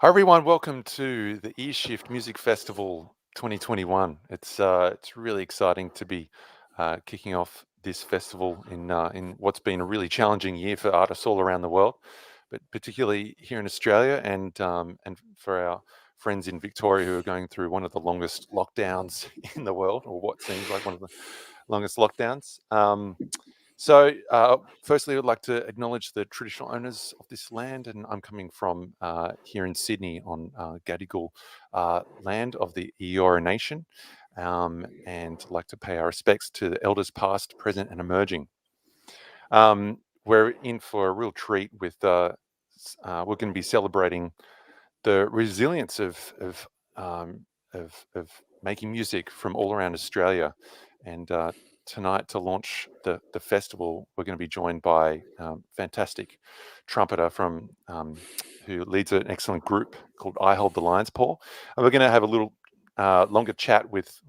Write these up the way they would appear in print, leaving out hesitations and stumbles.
Hi everyone, welcome to the Earshift Music Festival 2021. It's really exciting to be kicking off this festival in what's been a really challenging year for artists all around the world, but particularly here in Australia and for our friends in Victoria who are going through one of the longest lockdowns in the world, or what seems like one of the longest lockdowns. Firstly, I'd like to acknowledge the traditional owners of this land, and I'm coming from here in Sydney on Gadigal land of the Eora Nation, and like to pay our respects to the elders past, present, and emerging. We're in for a real treat with, we're going to be celebrating the resilience of making music from all around Australia. And tonight, to launch the festival, we're going to be joined by fantastic trumpeter from who leads an excellent group called I Hold the Lines, Paul. And we're going to have a little longer chat with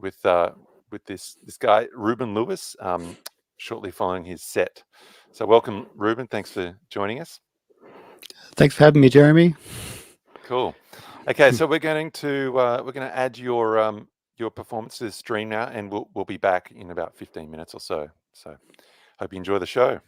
this guy, Reuben Lewis, shortly following his set. So welcome, Reuben. Thanks for joining us. Thanks for having me, Jeremy. Cool. Okay, so we're going to add your performance to the stream now, and we'll be back in about 15 minutes or so. So hope you enjoy the show.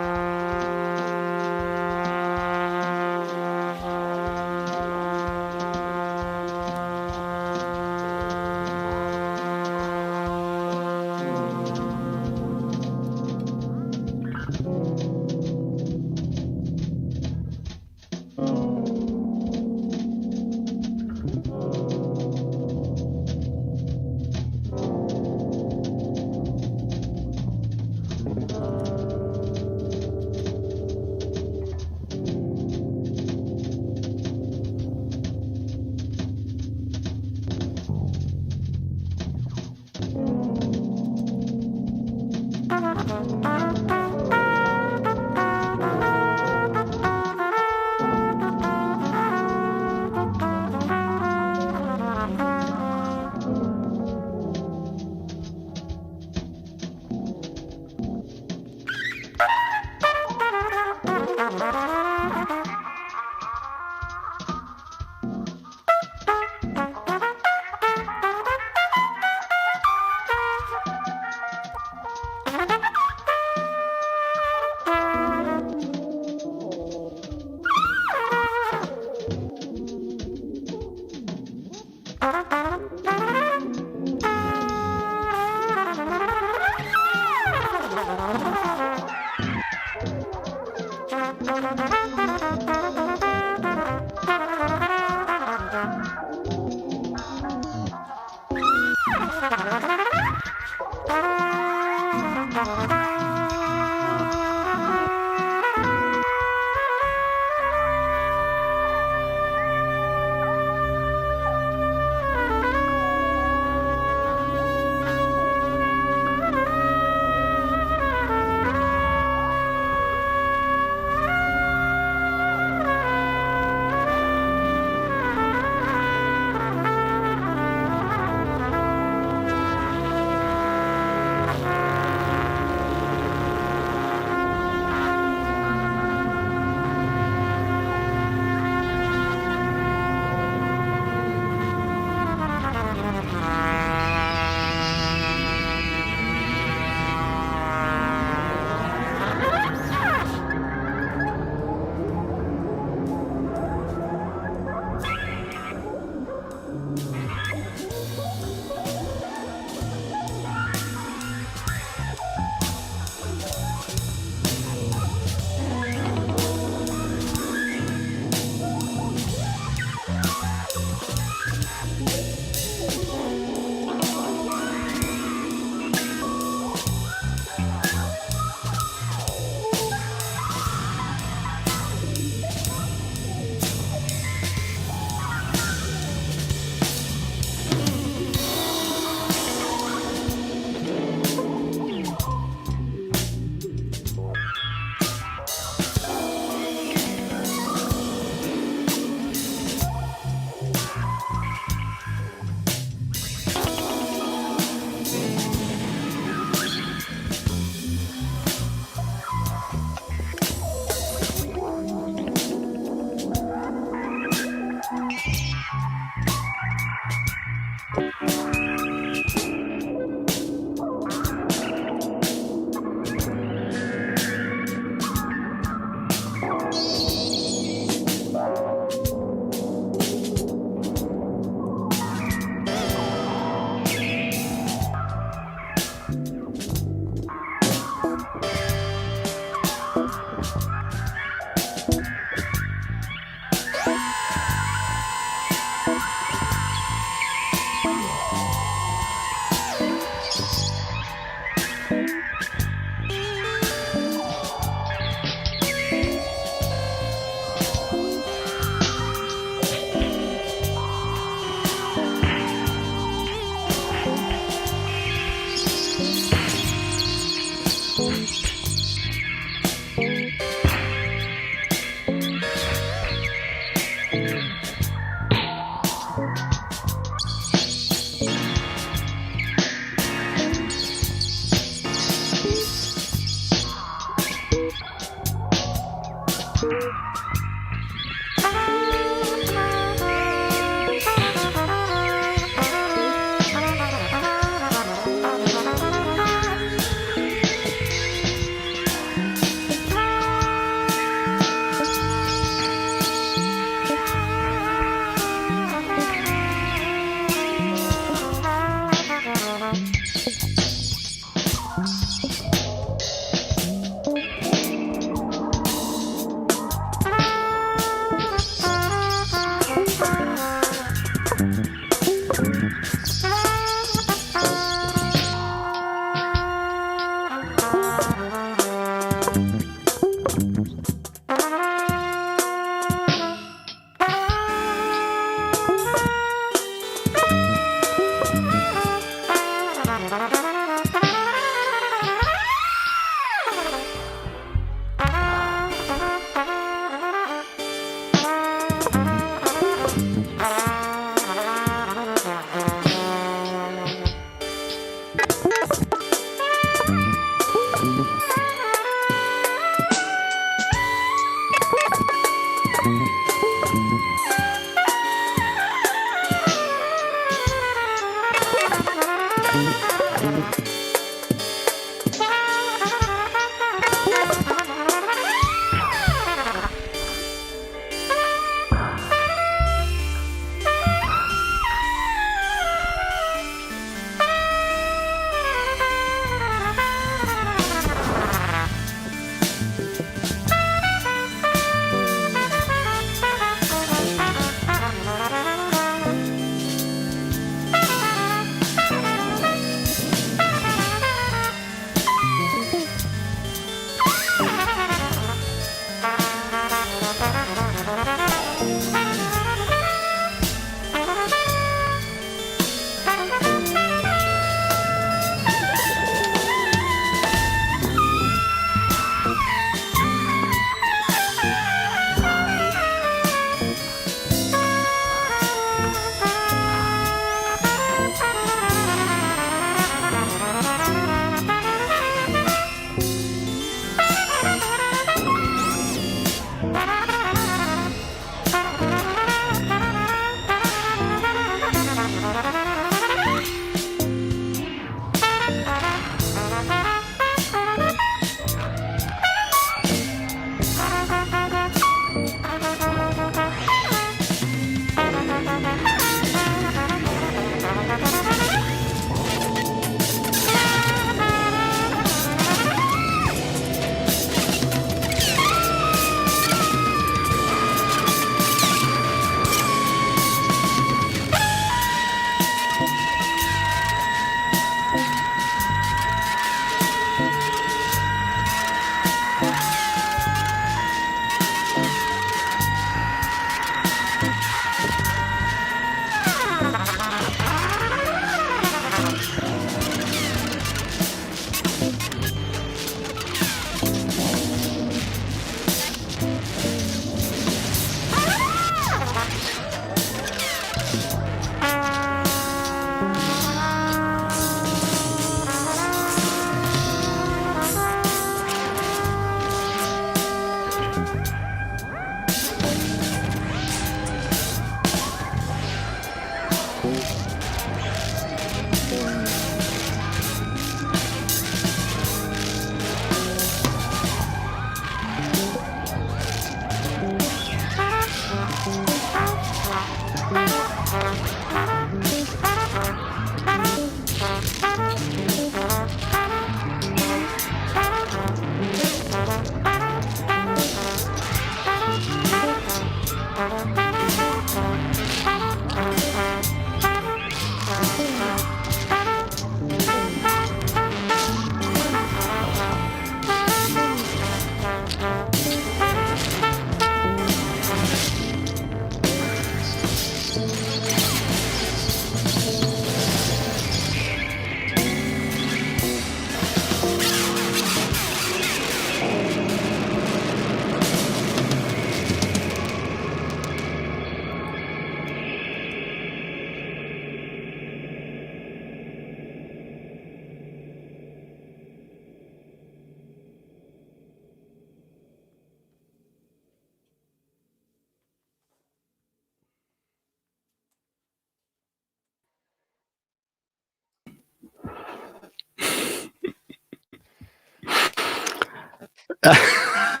I'm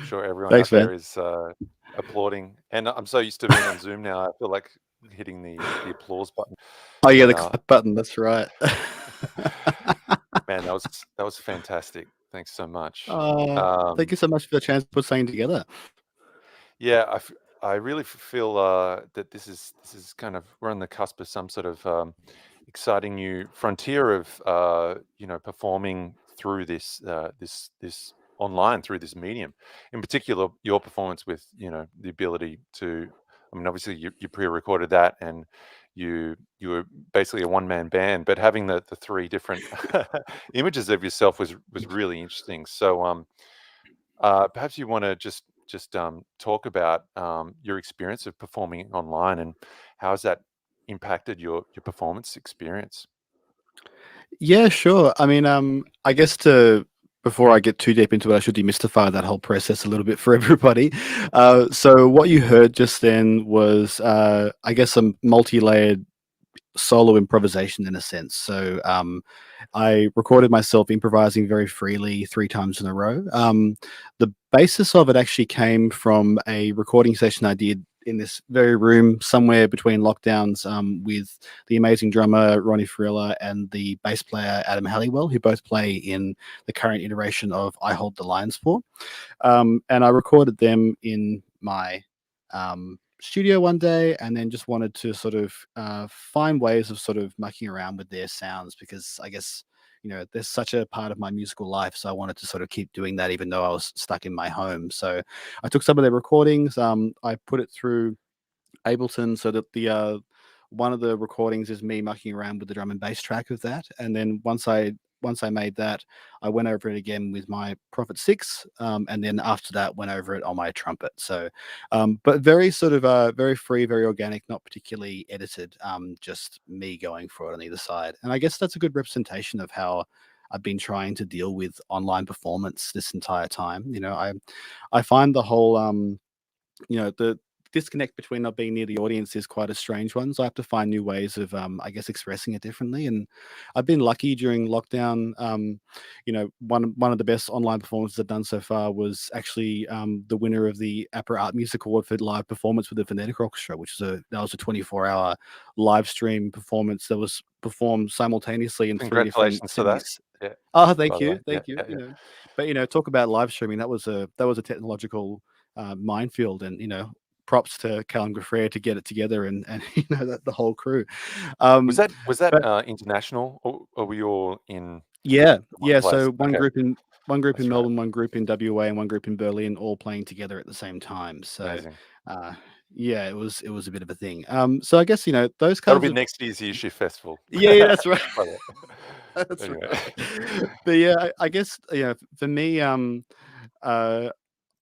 sure everyone Thanks, out there man. is applauding, and I'm so used to being on Zoom now. I feel like hitting the applause button. Oh yeah, But the clap button. That's right. man, that was fantastic. Thanks so much. Thank you so much for the chance to put something together. Yeah, I really feel that this is kind of we're on the cusp of some sort of exciting new frontier of performing through this online through this medium. In particular, your performance with the ability to. I mean, obviously you pre-recorded that and you were basically a one-man band, but having the three different images of yourself was really interesting. So perhaps you want to just talk about your experience of performing online and how has that impacted your performance experience? Yeah, sure. I mean, I guess to before I get too deep into it, I should demystify that whole process a little bit for everybody. So what you heard just then was, I guess, a multi-layered solo improvisation in a sense. So I recorded myself improvising very freely 3 times in a row. The basis of it actually came from a recording session I did in this very room somewhere between lockdowns with the amazing drummer Ronnie Farilla and the bass player Adam Halliwell, who both play in the current iteration of I Hold the Lion's Paw. And I recorded them in my studio one day, and then just wanted to sort of find ways of sort of mucking around with their sounds because I guess there's such a part of my musical life, so I wanted to sort of keep doing that even though I was stuck in my home. So I took some of their recordings, I put it through Ableton so that the one of the recordings is me mucking around with the drum and bass track of that, and then once I made that, I went over it again with my Prophet 6, and then after that went over it on my trumpet. So, but very sort of very free, very organic, not particularly edited. Just me going for it on either side, and I guess that's a good representation of how I've been trying to deal with online performance this entire time. I find the whole the disconnect between not being near the audience is quite a strange one. So I have to find new ways of, I guess, expressing it differently. And I've been lucky during lockdown. One of the best online performances I've done so far was actually the winner of the APRA Art Music Award for live performance with the Phonetic Orchestra, which was a 24-hour live stream performance that was performed simultaneously in 3 different Congratulations to that. cities. Yeah, Oh, by thank the way. you, Yeah, thank you. yeah, yeah. But talk about live streaming. That was a technological minefield, and props to Callum Gaffrey to get it together, and the whole crew. Was Um, that but international, or were you all in yeah, one yeah. place? So one Okay, group in that's right. Melbourne, one group in WA, and one group in Berlin, all playing together at the same time. So Amazing. uh, yeah, it was a bit of a thing. So I guess those That'll kinds be of next year's Earshift festival. yeah, that's right. By the way. That's Anyway. right. But yeah, I guess for me, uh,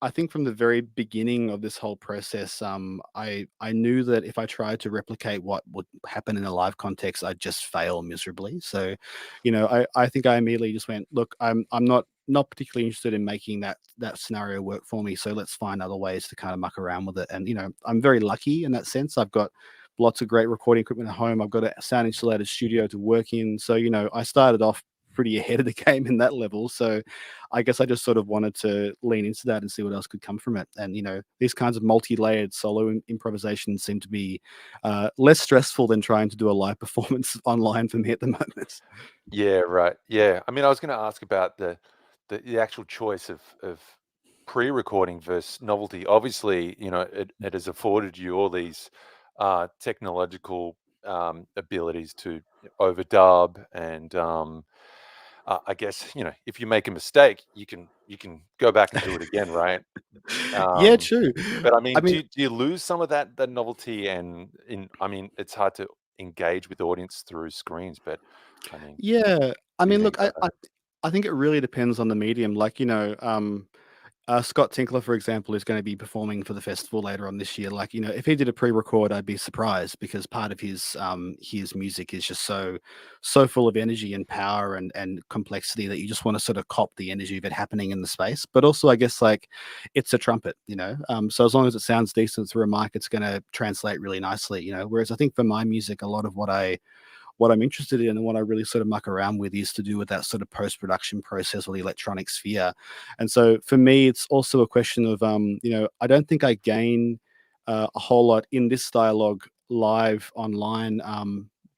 I think from the very beginning of this whole process, I knew that if I tried to replicate what would happen in a live context, I'd just fail miserably. So, I think I immediately just went, look, I'm not particularly interested in making that scenario work for me. So let's find other ways to kind of muck around with it. And I'm very lucky in that sense. I've got lots of great recording equipment at home. I've got a sound insulated studio to work in. So, I started off pretty ahead of the game in that level. So I guess I just sort of wanted to lean into that and see what else could come from it. And these kinds of multi-layered solo improvisations seem to be less stressful than trying to do a live performance online for me at the moment. Yeah, right. Yeah. I mean, I was going to ask about the actual choice of pre-recording versus novelty. Obviously, it has afforded you all these technological abilities to overdub and I guess, if you make a mistake, you can go back and do it again, right? Yeah, Um, true. but I I mean, mean, do you lose some of that novelty I mean, it's hard to engage with the audience through screens, but I mean, yeah. I what do you mean, think look, about that? I think it really depends on the medium. Like, Scott Tinkler, for example, is going to be performing for the festival later on this year. Like, if he did a pre-record, I'd be surprised because part of his music is just so full of energy and power and complexity that you just want to sort of cop the energy of it happening in the space. But also, I guess like it's a trumpet, so as long as it sounds decent through a mic, it's going to translate really nicely. Whereas I think for my music, a lot of what I'm interested in and what I really sort of muck around with is to do with that sort of post-production process or the electronic sphere. And so for me, it's also a question of, I don't think I gain a whole lot in this dialogue live online,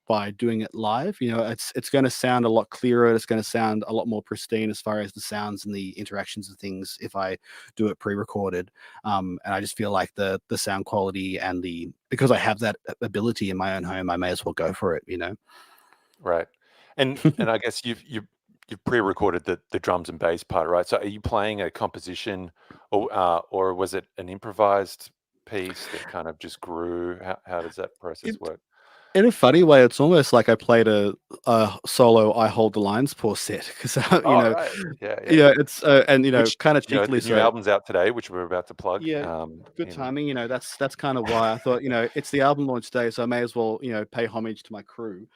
by doing it live. It's going to sound a lot clearer. It's going to sound a lot more pristine as far as the sounds and the interactions and things if I do it pre-recorded. And I just feel like the sound quality and because I have that ability in my own home, I may as well go for it. Right. And I guess you've pre-recorded the drums and bass part, right? So are you playing a composition, or was it an improvised piece that kind of just grew? How does that process It, work? in a funny way, it's almost like I played a solo "I Hold the Lines" poor set because Oh, right. Yeah, yeah. yeah, it's and Which, kind of the cheekily new so. album's out today, which we're about to plug. Yeah, good In timing. That's kind of why I thought, it's the album launch day, so I may as well, pay homage to my crew.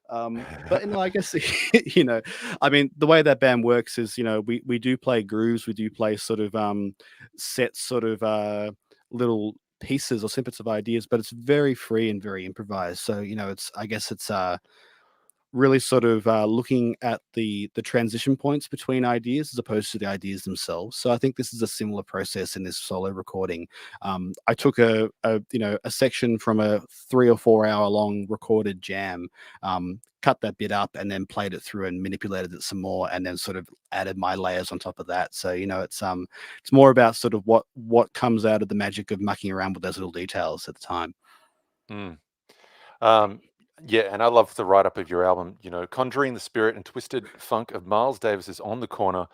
But I guess I mean, the way that band works is, we do play grooves, we do play sort of set sort of little pieces or snippets of ideas, but it's very free and very improvised. So, it's really sort of looking at the transition points between ideas as opposed to the ideas themselves. So I think this is a similar process in this solo recording. I took a section from a 3 or 4 hour long recorded jam, cut that bit up, and then played it through and manipulated it some more, and then sort of added my layers on top of that. So it's more about sort of what comes out of the magic of mucking around with those little details at the time. Mm. Um, yeah, and I love the write-up of your album, conjuring the spirit and twisted funk of Miles Davis's On the Corner,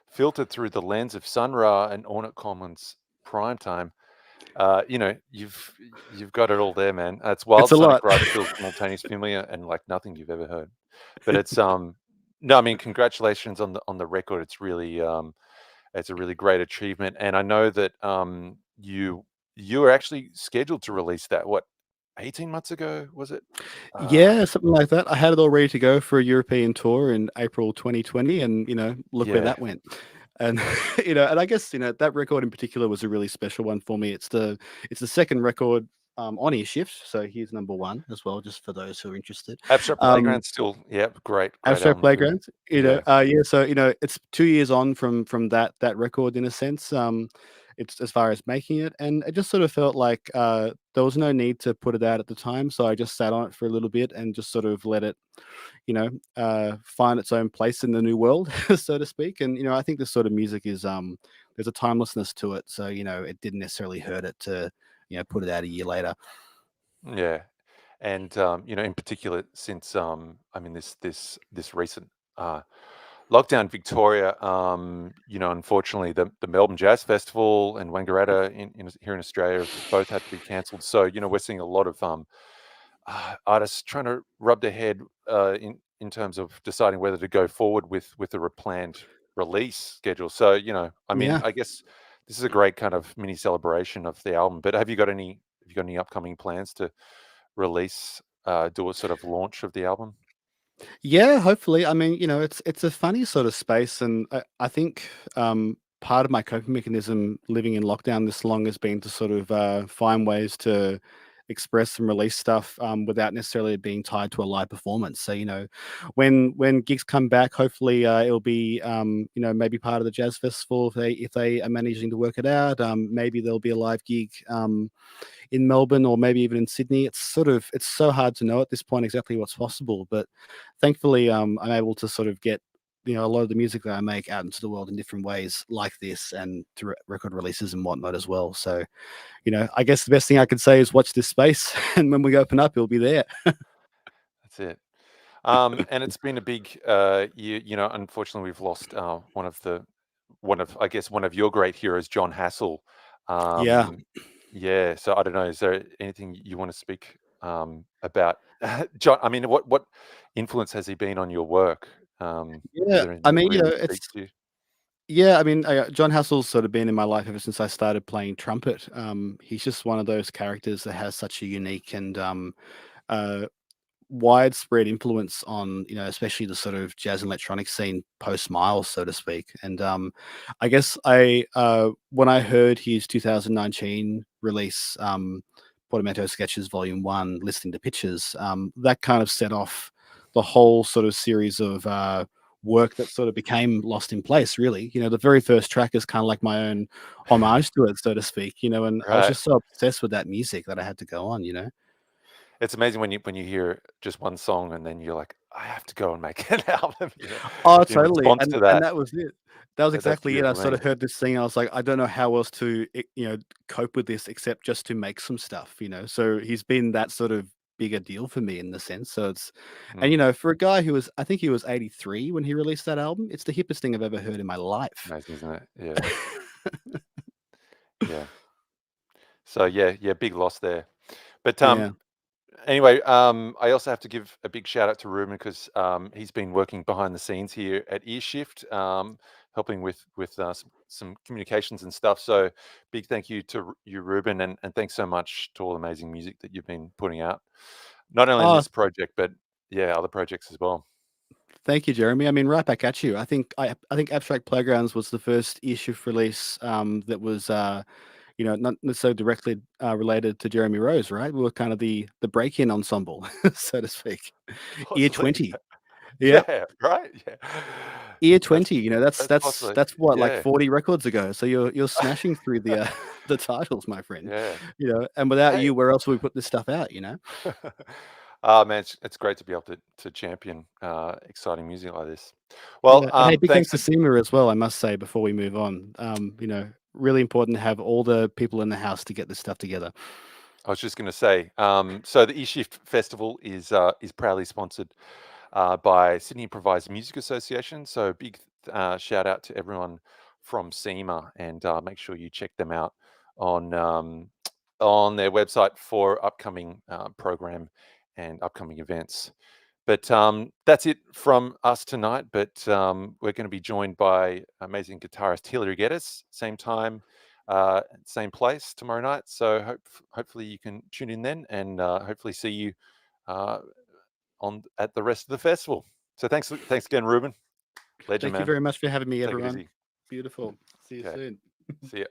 filtered through the lens of Sun Ra and Ornette Coleman's Prime Time. You've got it all there, man. It's It's wild a sonic lot. rider feels simultaneous, familiar, and like nothing you've ever heard. But it's no, I mean, congratulations on the record. It's a really great achievement, and I know that you were actually scheduled to release that, what, 18 months ago, was it? Yeah, something like that. I had it all ready to go for a European tour in April 2020, and look where Yeah. that went. And and I guess that record in particular was a really special one for me. It's the second record on Earshift, so here's number one as well, just for those who are interested. Abstract Um, Playground still, yeah, great Abstract album too. Playgrounds, Yeah. yeah. So it's 2 years on from that record in a sense. It's as far as making it, and it just sort of felt like there was no need to put it out at the time, so I just sat on it for a little bit and just sort of let it, find its own place in the new world, so to speak. And I think this sort of music is there's a timelessness to it, so it didn't necessarily hurt it to put it out a year later. Yeah. And in particular, since I mean, this recent lockdown in Victoria, unfortunately, the Melbourne Jazz Festival and Wangaratta here in Australia have both had to be cancelled. So we're seeing a lot of artists trying to rub their head in terms of deciding whether to go forward with a replanned release schedule. So I mean, Yeah. I guess this is a great kind of mini celebration of the album. But have you got any upcoming plans to release, do a sort of launch of the album? Yeah, hopefully. I mean, it's a funny sort of space, and I think part of my coping mechanism living in lockdown this long has been to sort of find ways to express and release stuff without necessarily being tied to a live performance. So, when gigs come back, hopefully it'll be maybe part of the jazz festival if they are managing to work it out. Maybe there'll be a live gig. In Melbourne or maybe even in Sydney. It's so hard to know at this point exactly what's possible. But thankfully, I'm able to sort of get a lot of the music that I make out into the world in different ways, like this, and through record releases and whatnot as well. So, I guess the best thing I could say is watch this space, and when we open up, it'll be there. That's it. And it's been a big year. Unfortunately, we've lost I guess one of your great heroes, Jon Hassell. Yeah. Um, yeah. So I don't know. Is there anything you want to speak about John? I mean, what influence has he been on your work? Is Yeah. there I anything that mean, really it's speaks to you? yeah. I mean, John Hassell's sort of been in my life ever since I started playing trumpet. He's just one of those characters that has such a unique and uh, widespread influence on especially the sort of jazz and electronic scene post Miles, so to speak. And I guess I when I heard his 2019 release, Portamento Sketches Volume 1, Listening to Pictures, that kind of set off the whole sort of series of work that sort of became Lost in Place, really. The very first track is kind of like my own homage to it, so to speak, and I was Right. just so obsessed with that music that I had to go on. It's amazing when you hear just one song and then you're like, I have to go and make an album, Oh, in totally, response to and that. that was it. That was That's exactly it. I beautiful, sort man. of heard this thing, I was like, "I don't know how else to, cope with this except just to make some stuff?" So he's been that sort of bigger deal for me in the sense. So it's and, Mm, for a guy who was I think he was 83 when he released that album, it's the hippest thing I've ever heard in my life. amazing, isn't it? Yeah, yeah. So yeah, big loss there. But Yeah. anyway, I also have to give a big shout out to Ruben because he's been working behind the scenes here at Earshift, helping with some communications and stuff. So big thank you to you, Ruben, and thanks so much to all the amazing music that you've been putting out, not only in Oh, this project but yeah, other projects as well. thank you, Jeremy. I mean, right back at you. I think Abstract Playgrounds was the first issue release that was not necessarily directly related to Jeremy Rose, right? We were kind of the break-in ensemble, so to speak. Year Possibly, 20. Yep. yeah, right, yeah. Year That's 20, that's that's that's possibly, that's what, like yeah, 40 records ago. So you're smashing through the the titles, my friend. yeah. And without Hey. you, where else would we put this stuff out? Ah, man, it's great to be able to champion exciting music like this. Well, Yeah. And hey, big thanks thanks. to Seema as well, I must say, before we move on. Really important to have all the people in the house to get this stuff together. I was just going to say, so the eShift Festival is proudly sponsored by Sydney Improvised Music Association. So big shout out to everyone from SEMA, and make sure you check them out on on their website for upcoming program and upcoming events. But that's it from us tonight. But we're going to be joined by amazing guitarist Hilary Geddes, same time, same place tomorrow night. So hopefully you can tune in then, and hopefully see you uh, on at the rest of the festival. So thanks again, Ruben. Legend, Thank you man. very much for having me, Take it everyone. easy. Beautiful. See you Okay. soon. See ya.